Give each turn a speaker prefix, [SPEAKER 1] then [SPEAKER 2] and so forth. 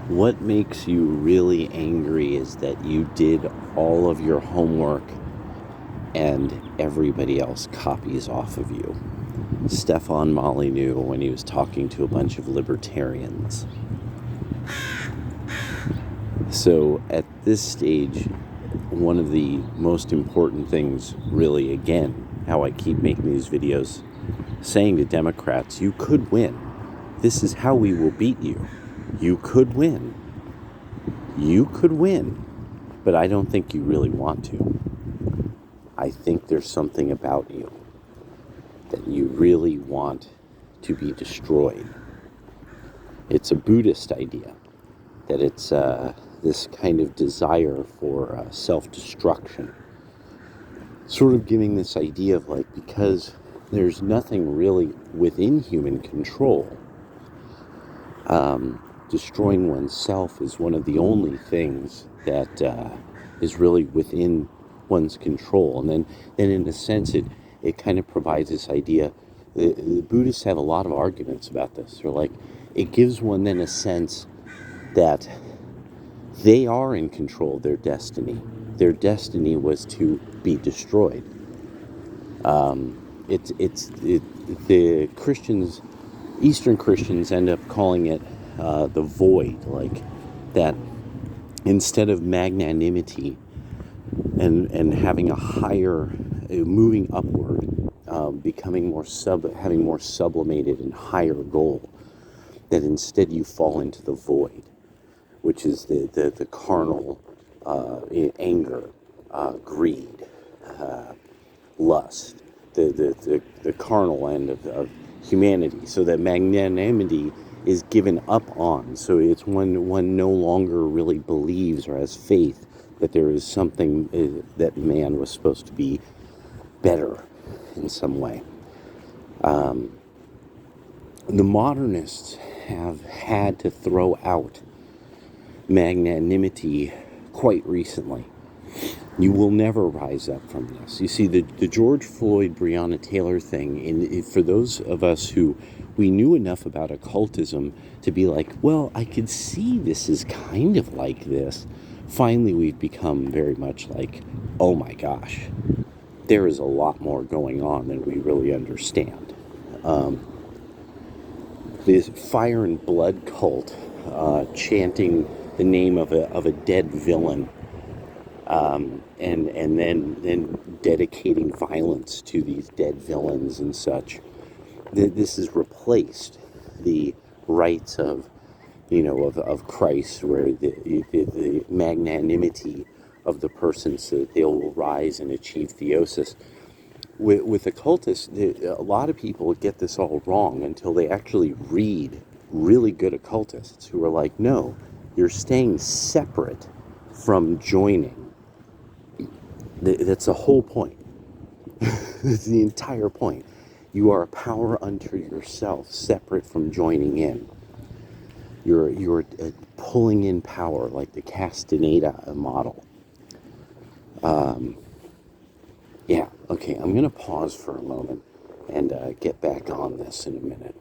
[SPEAKER 1] What makes you really angry is that you did all of your homework and everybody else copies off of you. Stefan Molyneux when he was talking to a bunch of libertarians. So at this stage, one of the most important things, really, again, how I keep making these videos, saying to Democrats, you could win. This is how we will beat you. You could win. You could win. But I don't think you really want to. I think there's something about you that you really want to be destroyed. It's a Buddhist idea that it's this kind of desire for self-destruction. Sort of giving this idea of like, because there's nothing really within human control, destroying oneself is one of the only things that is really within one's control. And then in a sense, it kind of provides this idea. The Buddhists have a lot of arguments about this. They're like, it gives one then a sense that they are in control of their destiny. Their destiny was to be destroyed. The Christians, Eastern Christians, end up calling it the void, like that. Instead of magnanimity and having a higher, moving upward, becoming more having more sublimated and higher goal, that instead you fall into the void, which is the carnal anger, greed, lust, the carnal end of humanity. So that magnanimity is given up on. So it's one no longer really believes or has faith that there is something that man was supposed to be better in some way. The modernists have had to throw out magnanimity quite recently. You will never rise up from this. You see, the George Floyd, Breonna Taylor thing, for those of us who we knew enough about occultism to be like, well, I could see this is kind of like this. Finally, we've become very much like, oh my gosh, there is a lot more going on than we really understand. This fire and blood cult chanting the name of a dead villain, and then dedicating violence to these dead villains and such. This has replaced the rights of Christ, where the magnanimity of the person so that they will rise and achieve theosis. With occultists, a lot of people get this all wrong until they actually read really good occultists who are like, no, you're staying separate from joining. That's the whole point. That's the entire point. You are a power unto yourself, separate from joining in. You're pulling in power like the Castaneda model. Yeah, okay, I'm going to pause for a moment and get back on this in a minute.